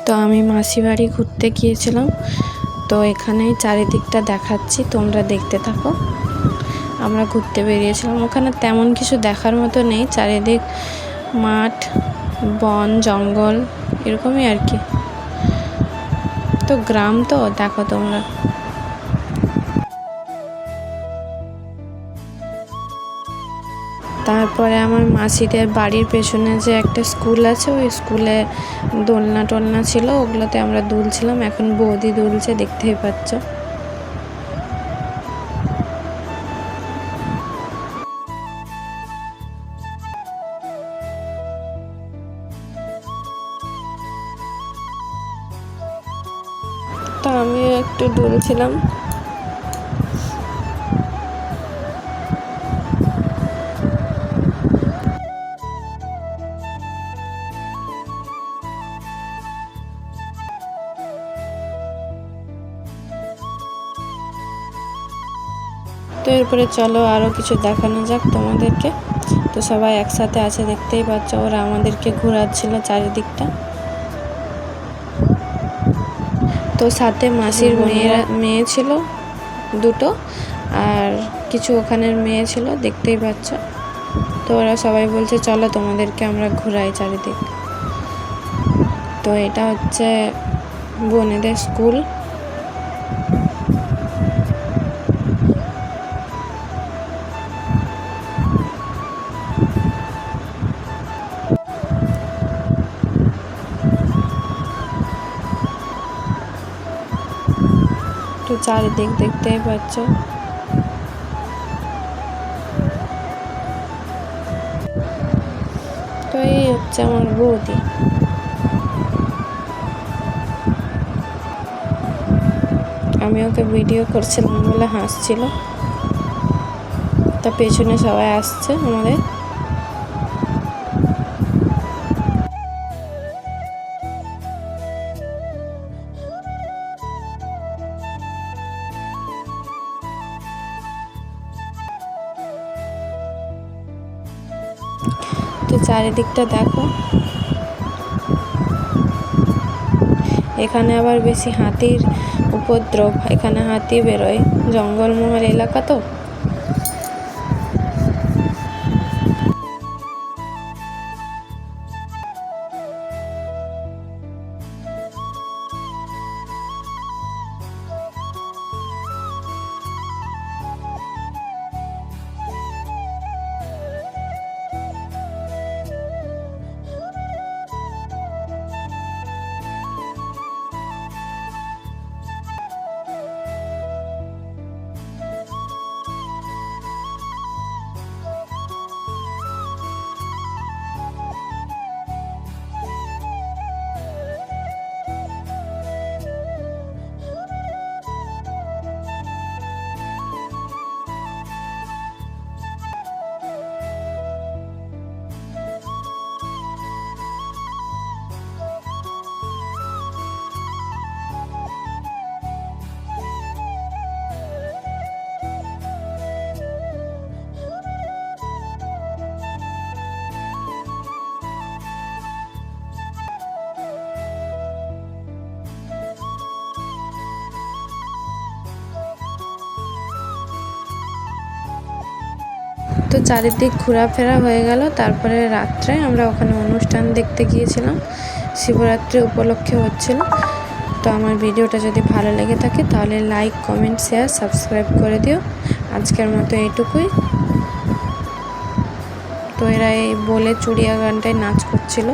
তো আমি মাসি বাড়ি ঘুরতে গিয়েছিলাম। তো এখানেই চারিদিকটা দেখাচ্ছি, তোমরা দেখতে থাকো। আমরা ঘুরতে বেরিয়েছিলাম, ওখানে তেমন কিছু দেখার মতো নেই, চারিদিক মাঠ, বন, জঙ্গল এরকমই আর কি। তো গ্রাম তো দেখো তোমরা। তারপরে আমার মাসিদের বাড়ির পেছনে যে একটা স্কুল আছে, ওই স্কুলে দোলনা টোলনা ছিল, ওগুলোতে আমরা দুলছিলাম। এখন বৌদি দুলছে, দেখতেই পাচ্ছ। তো আমিও একটু দুলছিলাম। তো এরপরে চলো আরও কিছু দেখানো যাক তোমাদেরকে। তো সবাই একসাথে আছে, দেখতেই পাচ্ছ। ওরা আমাদেরকে ঘোরাচ্ছিল চারিদিকটা। তো সাথে মাসির মেয়ে ছিল দুটো, আর কিছু ওখানের মেয়ে ছিল, দেখতেই পাচ্ছ। তো ওরা সবাই বলছে চলো তোমাদেরকে আমরা ঘোরাই চারিদিক। তো এটা হচ্ছে বোনেদের স্কুল। তো চারিদিক দেখতেই পাচ্ছ। তো এই হচ্ছে আমার বৌদি। আমি ওকে ভিডিও করছিলাম বলে হাসছিল। তা পেছনে সবাই আসছে আমাদের। তো চারিদিকটা দেখো। এখানে আবার বেশি হাতির উপদ্রব, এখানে হাতি বেরোয়, জঙ্গলমহল এলাকা তো। তো চারিদিক ঘোরাফেরা হয়ে গেল। তারপরে রাত্রে আমরা ওখানে অনুষ্ঠান দেখতে গিয়েছিলাম, শিবরাত্রি উপলক্ষে হচ্ছিল। তো আমার ভিডিওটা যদি ভালো লেগে থাকে তাহলে লাইক, কমেন্ট, শেয়ার, সাবস্ক্রাইব করে দিও। আজকের মতো এইটুকুই। তো এরা এই বলে চুড়িয়া গানটায় নাচ করছিল।